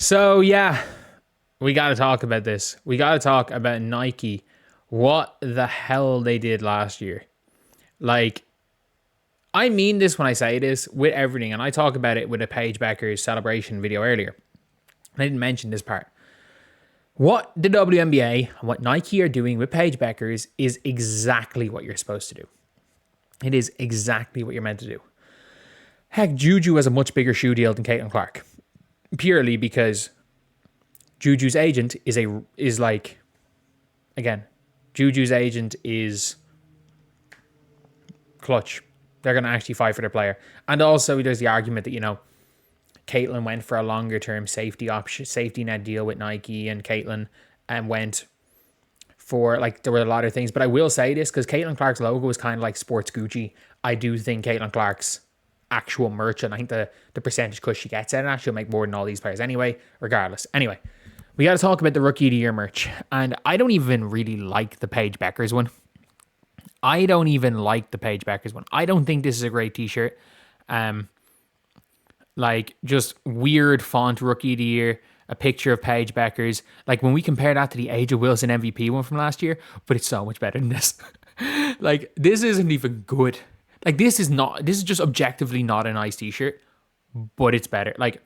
So yeah, we got to talk about this. We got to talk about Nike. What the hell they did last year. Like, I mean this when I say this with everything, and I talk about it with a Paige Bueckers celebration video earlier. I didn't mention this part. What the WNBA and what Nike are doing with Paige Bueckers is exactly what you're supposed to do. It is exactly what you're meant to do. Heck, Juju has a much bigger shoe deal than Caitlin Clark. Purely because Juju's agent is like, again, Juju's agent is clutch. They're going to actually fight for their player. And also there's the argument that, Caitlin went for a longer term safety net deal with Nike, and Caitlin went for, like, there were a lot of things. But I will say this, because Caitlin Clark's logo is kind of like sports Gucci. I do think Caitlin Clark's actual merch, and I think the percentage cut she gets out of that, she'll make more than all these players anyway, regardless. Anyway, we got to talk about the Rookie of the Year merch. And I don't even really like the Paige Bueckers one. I don't think this is a great t-shirt. Like, just weird font, Rookie of the Year, a picture of Paige Bueckers. Like, when we compare that to the A'ja Wilson MVP one from last year, but it's so much better than this. Like, this isn't even good. Like, this is just objectively not a nice t-shirt, but it's better. Like,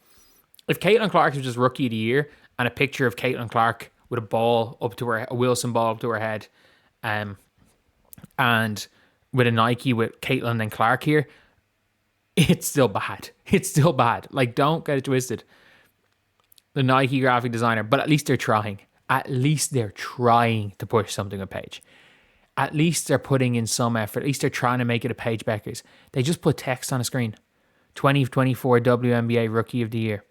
if Caitlin Clark was just Rookie of the Year and a picture of Caitlin Clark with a Wilson ball up to her head, and with a Nike with Caitlin and Clark here, it's still bad. It's still bad. Like, don't get it twisted. The Nike graphic designer, but at least they're trying. At least they're trying to push something with Paige. At least they're putting in some effort. At least they're trying to make it a Paige Bueckers. They just put text on a screen. 2024 WNBA Rookie of the Year.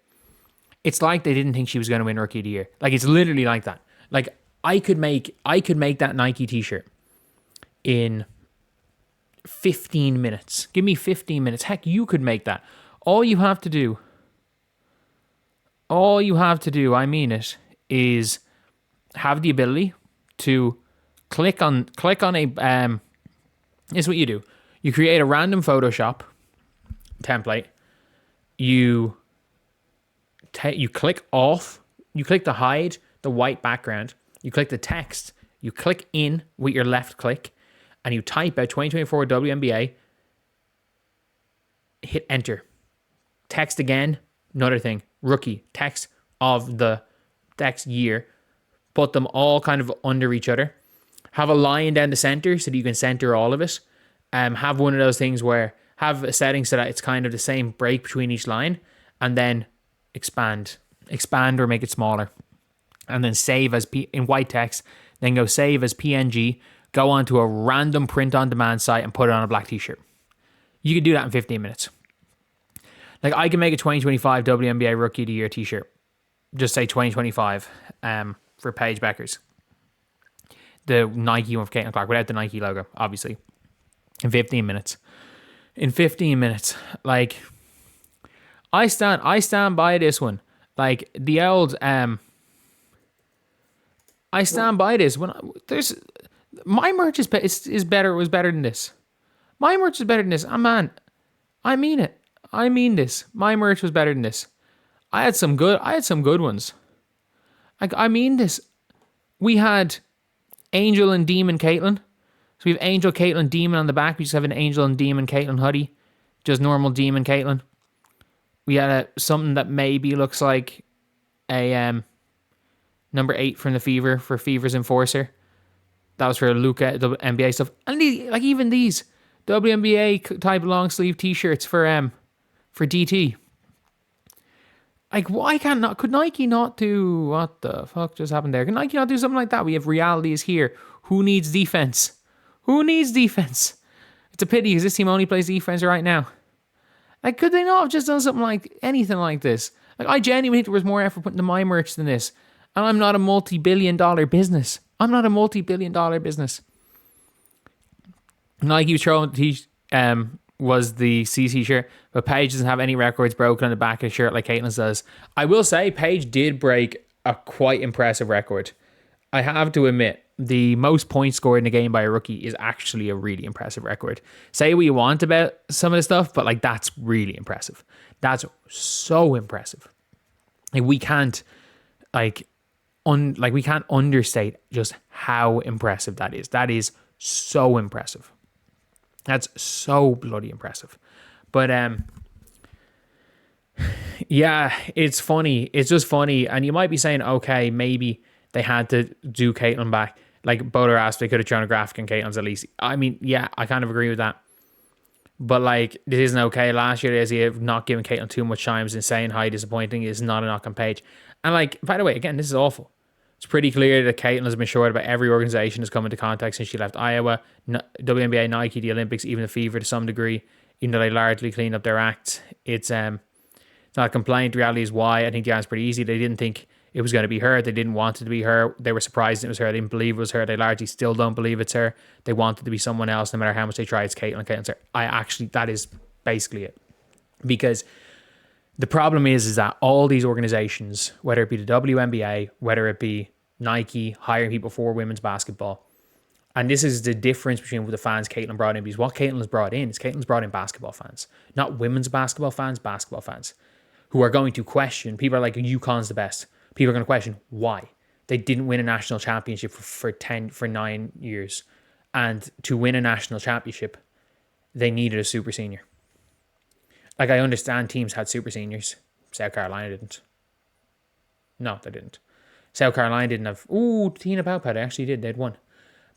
It's like they didn't think she was going to win Rookie of the Year. Like, it's literally like that. Like, I could make that Nike t-shirt in 15 minutes. Give me 15 minutes. Heck, you could make that. All you have to do, I mean it, is have the ability to click on a this is what you do. You create a random Photoshop template. You click off, you click the hide the white background, you click the text, you click in with your left click, and you type out 2024 WNBA, hit enter. Text again, another thing, rookie, text of the text year, put them all kind of under each other, have a line down the center so that you can center all of it, have one of those things where, have a setting so that it's kind of the same break between each line, and then expand or make it smaller, and then save as in white text, then go save as PNG, go onto a random print on demand site and put it on a black t-shirt. You can do that in 15 minutes. Like, I can make a 2025 WNBA Rookie of the Year t-shirt. Just say 2025 for Paige Bueckers. The Nike one for Caitlin Clark, without the Nike logo, obviously. In 15 minutes. Like, I stand by this one. Like, the old I stand by this. My merch was better than this. My merch is better than this. I mean it. I mean this. My merch was better than this. I had some good ones. Like, I mean this. We had Angel and Demon Caitlin. So we have Angel, Caitlin, Demon on the back. We just have an Angel and Demon Caitlin hoodie. Just normal Demon Caitlin. We had something that maybe looks like a number 8 from the Fever for Fever's Enforcer. That was for Luca, the NBA stuff. And even these WNBA type long sleeve t-shirts for DT. Like, could Nike not do, what the fuck just happened there? Could Nike not do something like that? We have realities here. Who needs defense? It's a pity because this team only plays defense right now. Like, could they not have just done something like anything like this? Like, I genuinely think there was more effort put into my merch than this. And I'm not a multi-billion-dollar business. Nike was throwing was the CC shirt, but Paige doesn't have any records broken on the back of the shirt like Caitlin does. I will say Paige did break a quite impressive record. I have to admit, the most points scored in a game by a rookie is actually a really impressive record. Say what you want about some of the stuff, but like, that's really impressive. That's so impressive. Like we can't we can't understate just how impressive that is. That is so impressive. That's so bloody impressive. But yeah, it's funny. It's just funny. And you might be saying, okay, maybe they had to do Caitlin back. Like Boulder asked, they could have shown a graphic in Caitlin's at least. I mean, yeah, I kind of agree with that. But like, this isn't okay. Last year, the idea of not giving Caitlin too much time is insane, highly disappointing. It's not a knock on Paige. And like, by the way, again, this is awful. It's pretty clear that Caitlin has been short about every organization has come into contact since she left Iowa, WNBA, Nike, the Olympics, even the Fever to some degree, even though they largely cleaned up their act. It's not a complaint. The reality is why. I think the answer's pretty easy. They didn't think it was going to be her. They didn't want it to be her. They were surprised it was her. They didn't believe it was her. They largely still don't believe it's her. They want it to be someone else, no matter how much they try. It's Caitlin. Caitlin's her. That is basically it. Because the problem is that all these organizations, whether it be the WNBA, whether it be Nike, hiring people for women's basketball, and this is the difference between the fans Caitlin brought in, because what Caitlin has brought in is Caitlin's brought in basketball fans, not women's basketball fans, who are going to question. People are like, UConn's the best. People are going to question why they didn't win a national championship for 9 years, and to win a national championship, they needed a super senior. Like, I understand teams had super seniors. South Carolina didn't. No, they didn't. South Carolina didn't have. Ooh, Tina Paupau, they actually did. They'd won,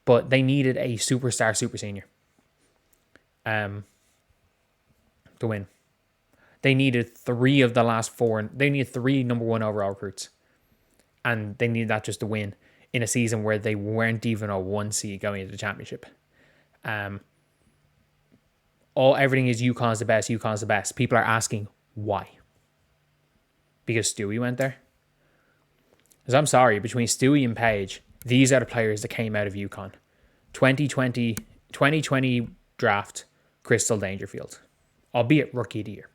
but they needed a superstar super senior. To win. They needed 3 of the last 4. They needed 3 number 1 overall recruits. And they needed that just to win in a season where they weren't even a 1 seed going into the championship. Everything is UConn's the best. People are asking why. Because Stewie went there. Because I'm sorry, between Stewie and Paige, these are the players that came out of UConn. 2020 draft, Crystal Dangerfield. Albeit rookie of the year.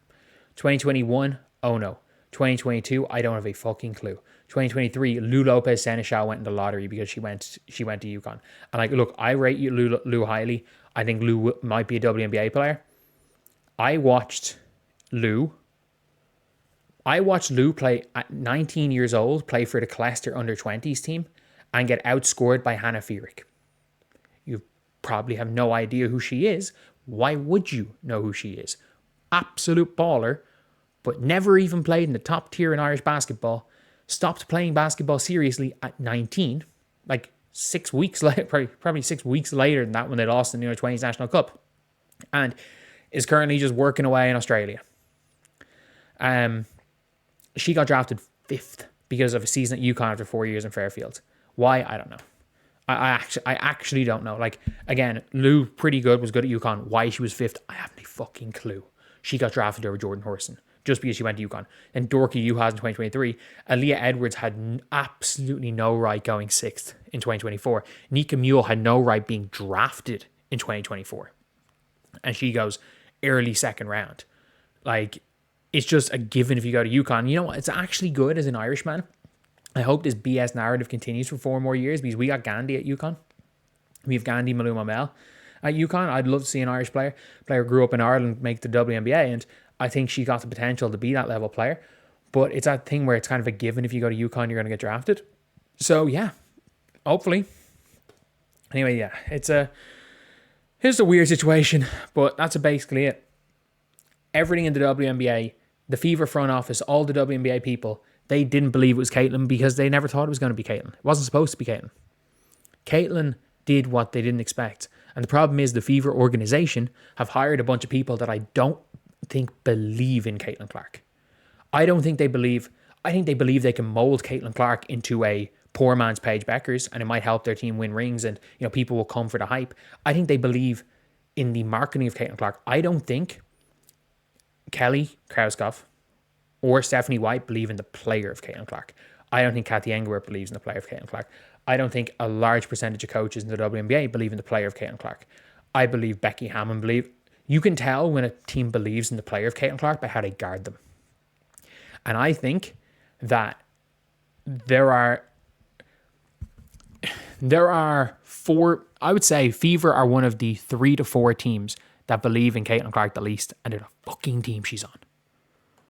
2021, oh no. 2022, I don't have a fucking clue. 2023, Lou Lopez Seneschal went in the lottery because she went to UConn. And like, look, I rate Lou highly. I think Lou might be a WNBA player. I watched Lou play at 19 years old, play for the Clester under-20s team, and get outscored by Hannah Fierick. You probably have no idea who she is. Why would you know who she is? Absolute baller, but never even played in the top tier in Irish basketball. Stopped playing basketball seriously at 19, like 6 weeks later, probably 6 weeks later than that when they lost in the Under-20s National Cup, and is currently just working away in Australia. She got drafted 5th because of a season at UConn after 4 years in Fairfield. Why? I don't know. I actually don't know. Like, again, Lou, pretty good, was good at UConn. Why she was 5th, I haven't a fucking clue. She got drafted over Jordan Horson just because she went to UConn. And Dorky Uhas in 2023. Aaliyah Edwards had absolutely no right going 6th in 2024. Nika Mule had no right being drafted in 2024. And she goes early 2nd round. Like, it's just a given if you go to UConn. You know what? It's actually good as an Irishman. I hope this BS narrative continues for 4 more years because we got Gandhi at UConn. We have Gandhi Maluma at UConn. I'd love to see an Irish player grew up in Ireland, make the WNBA, and I think she got the potential to be that level player. But it's that thing where it's kind of a given if you go to UConn, you're going to get drafted. So yeah, hopefully. Anyway, yeah, it's a weird situation, but that's basically it. Everything in the WNBA, the Fever front office, all the WNBA people, they didn't believe it was Caitlin because they never thought it was going to be Caitlin. It wasn't supposed to be Caitlin. Caitlin did what they didn't expect. And the problem is the Fever organization have hired a bunch of people that I don't think believe in Caitlin Clark. I think they believe they can mold Caitlin Clark into a poor man's Paige Bueckers and it might help their team win rings and, you know, people will come for the hype. I think they believe in the marketing of Caitlin Clark. I don't think Kelly Krauskopf or Stephanie White believe in the player of Caitlin Clark. I don't think Kathy Engleworth believes in the player of Caitlin Clark. I don't think a large percentage of coaches in the WNBA believe in the player of Caitlin Clark. I believe Becky Hammond believe. You can tell when a team believes in the player of Caitlin Clark by how they guard them. And I think that there are 4, I would say Fever are one of the 3 to 4 teams that believe in Caitlin Clark the least, and they're the fucking team she's on.